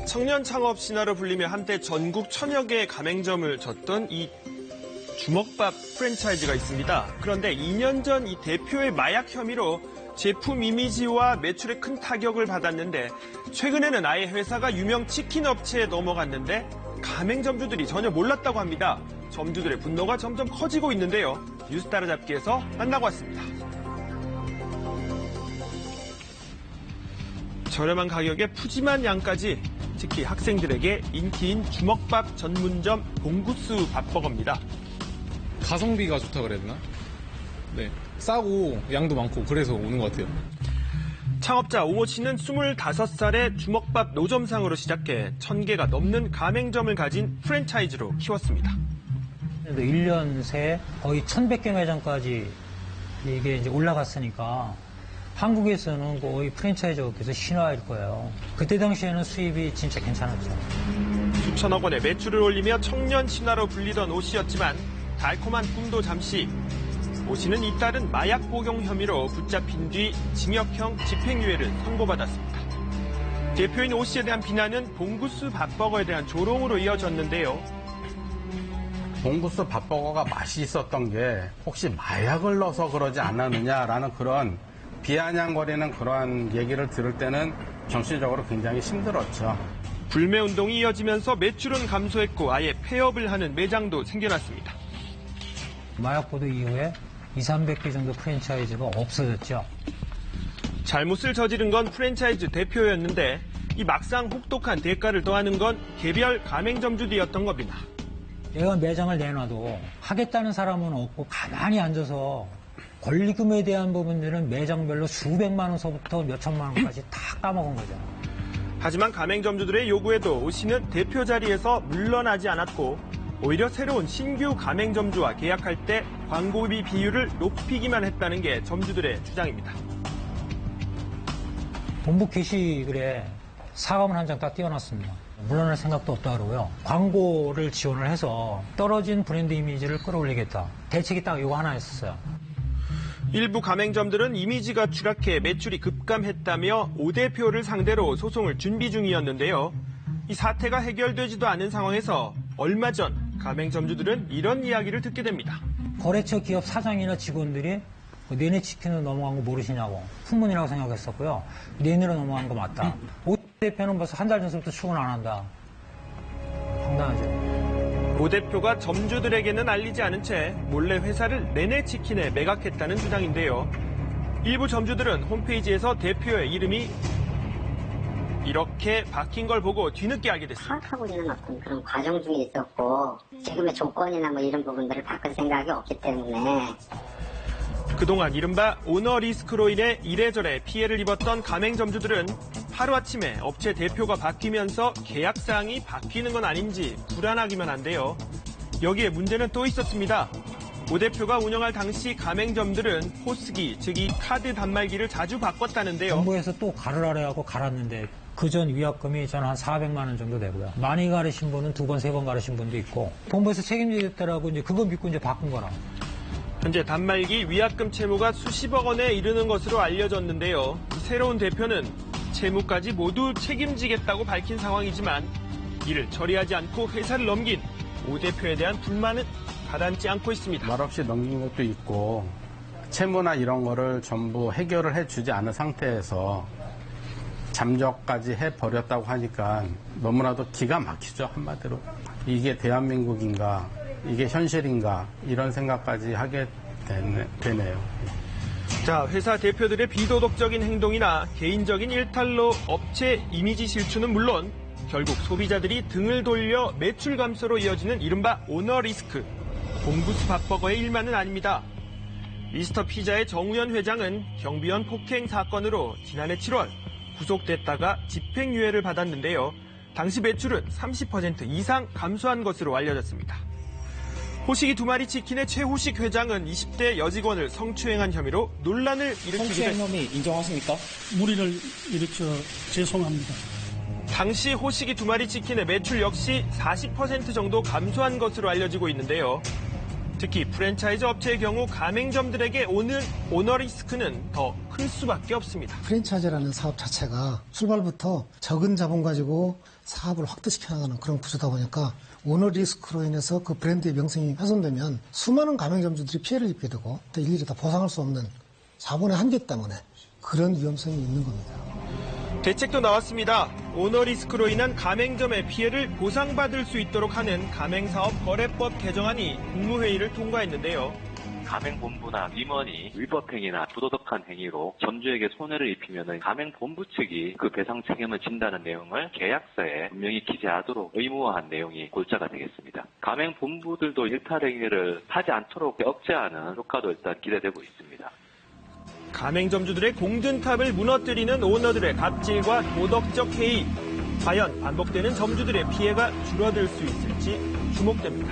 청년 창업 신화로 불리며 한때 전국 천여 개의 가맹점을 졌던 이 주먹밥 프랜차이즈가 있습니다. 그런데 2년 전 이 대표의 마약 혐의로 제품 이미지와 매출에 큰 타격을 받았는데 최근에는 아예 회사가 유명 치킨 업체에 넘어갔는데 가맹점주들이 전혀 몰랐다고 합니다. 점주들의 분노가 점점 커지고 있는데요. 뉴스 따라잡기에서 만나고 왔습니다. 저렴한 가격에 푸짐한 양까지 특히 학생들에게 인기인 주먹밥 전문점 봉구스 밥버거입니다. 가성비가 좋다 그래야 되나? 네, 싸고 양도 많고 그래서 오는 것 같아요. 창업자 옹호 씨는 25살에 주먹밥 노점상으로 시작해 1000개가 넘는 가맹점을 가진 프랜차이즈로 키웠습니다. 1년 새에 거의 1100개 매장까지 이게 이제 올라갔으니까 한국에서는 거의 프랜차이즈 업계에서 신화일 거예요. 그때 당시에는 수입이 진짜 괜찮았죠. 수천억 원의 매출을 올리며 청년 신화로 불리던 오 씨였지만 달콤한 꿈도 잠시. 오 씨는 잇따른 마약 복용 혐의로 붙잡힌 뒤 징역형 집행유예를 선고받았습니다. 대표인 오 씨에 대한 비난은 봉구스 밥버거에 대한 조롱으로 이어졌는데요. 봉구스 밥버거가 맛이 있었던 게 혹시 마약을 넣어서 그러지 않았느냐라는 그런 비아냥거리는 그러한 얘기를 들을 때는 정신적으로 굉장히 힘들었죠. 불매운동이 이어지면서 매출은 감소했고 아예 폐업을 하는 매장도 생겨났습니다. 마약 보도 이후에 200~300개 정도 프랜차이즈가 없어졌죠. 잘못을 저지른 건 프랜차이즈 대표였는데 이 막상 혹독한 대가를 더하는 건 개별 가맹점주들이었던 겁니다. 내가 매장을 내놔도 하겠다는 사람은 없고 가만히 앉아서 권리금에 대한 부분들은 매장별로 수백만 원서부터 몇천만 원까지 다 까먹은 거죠. 하지만 가맹점주들의 요구에도 오 씨는 대표 자리에서 물러나지 않았고 오히려 새로운 신규 가맹점주와 계약할 때 광고비 비율을 높이기만 했다는 게 점주들의 주장입니다. 본부 게시글에 사과문 한 장 딱 띄워놨습니다. 물러날 생각도 없다 그러고요. 광고를 지원을 해서 떨어진 브랜드 이미지를 끌어올리겠다. 대책이 딱 이거 하나였었어요. 일부 가맹점들은 이미지가 추락해 매출이 급감했다며 오 대표를 상대로 소송을 준비 중이었는데요. 이 사태가 해결되지도 않은 상황에서 얼마 전 가맹점주들은 이런 이야기를 듣게 됩니다. 거래처 기업 사장이나 직원들이 내내 치킨으로 넘어간 거 모르시냐고 풍문이라고 생각했었고요. 내내로 넘어간 거 맞다. 오 대표는 벌써 한 달 전부터 출근 안 한다. 황당하죠. 오 대표가 점주들에게는 알리지 않은 채 몰래 회사를 내내 치킨에 매각했다는 주장인데요. 일부 점주들은 홈페이지에서 대표의 이름이 이렇게 바뀐 걸 보고 뒤늦게 알게 됐습니다. 파악하고 있는 어떤 그런 과정 중에 있었고 지금의 조건이나 뭐 이런 부분들을 바꿀 생각이 없기 때문에 그동안 이른바 오너 리스크로 인해 이래저래 피해를 입었던 가맹점주들은 하루아침에 업체 대표가 바뀌면서 계약사항이 바뀌는 건 아닌지 불안하기만 한데요. 여기에 문제는 또 있었습니다. 오 대표가 운영할 당시 가맹점들은 포스기, 즉 이 카드 단말기를 자주 바꿨다는데요. 정부에서 또 갈으라래 하고 갈았는데 그전 위약금이 저는 한 400만 원 정도 되고요. 많이 가르신 분은 2번, 3번 가르신 분도 있고 본부에서 책임지겠다라고 이제 그거 믿고 이제 바꾼 거라. 현재 단말기 위약금 채무가 수십억 원에 이르는 것으로 알려졌는데요. 새로운 대표는 채무까지 모두 책임지겠다고 밝힌 상황이지만 이를 처리하지 않고 회사를 넘긴 오 대표에 대한 불만은 가라앉지 않고 있습니다. 말없이 넘긴 것도 있고 채무나 이런 거를 전부 해결을 해주지 않은 상태에서 잠적까지 해버렸다고 하니까 너무나도 기가 막히죠, 한마디로. 이게 대한민국인가, 이게 현실인가 이런 생각까지 하게 되네요. 자, 회사 대표들의 비도덕적인 행동이나 개인적인 일탈로 업체 이미지 실추는 물론 결국 소비자들이 등을 돌려 매출 감소로 이어지는 이른바 오너 리스크. 봉구스 밥버거의 일만은 아닙니다. 미스터 피자의 정우현 회장은 경비원 폭행 사건으로 지난해 7월 구속됐다가 집행유예를 받았는데요. 당시 매출은 30% 이상 감소한 것으로 알려졌습니다. 호식이 2마리 치킨의 최호식 회장은 20대 여직원을 성추행한 혐의로 논란을 일으키기도 성추행 혐의 인정하십니까? 무리를 일으켜 죄송합니다. 당시 호식이 2마리 치킨의 매출 역시 40% 정도 감소한 것으로 알려지고 있는데요. 특히 프랜차이즈 업체의 경우 가맹점들에게 오는 오너 리스크는 더 클 수밖에 없습니다. 프랜차이즈라는 사업 자체가 출발부터 적은 자본 가지고 사업을 확대시켜 나가는 그런 구조다 보니까 오너 리스크로 인해서 그 브랜드의 명성이 훼손되면 수많은 가맹점주들이 피해를 입게 되고 또 일일이 다 보상할 수 없는 자본의 한계 때문에 그런 위험성이 있는 겁니다. 대책도 나왔습니다. 오너 리스크로 인한 가맹점의 피해를 보상받을 수 있도록 하는 가맹사업거래법 개정안이 국무회의를 통과했는데요. 가맹본부나 임원이 위법행위나 부도덕한 행위로 점주에게 손해를 입히면 가맹본부 측이 그 배상 책임을 진다는 내용을 계약서에 분명히 기재하도록 의무화한 내용이 골자가 되겠습니다. 가맹본부들도 일탈 행위를 하지 않도록 억제하는 효과도 일단 기대되고 있습니다. 가맹점주들의 공든탑을 무너뜨리는 오너들의 갑질과 도덕적 해이. 과연 반복되는 점주들의 피해가 줄어들 수 있을지 주목됩니다.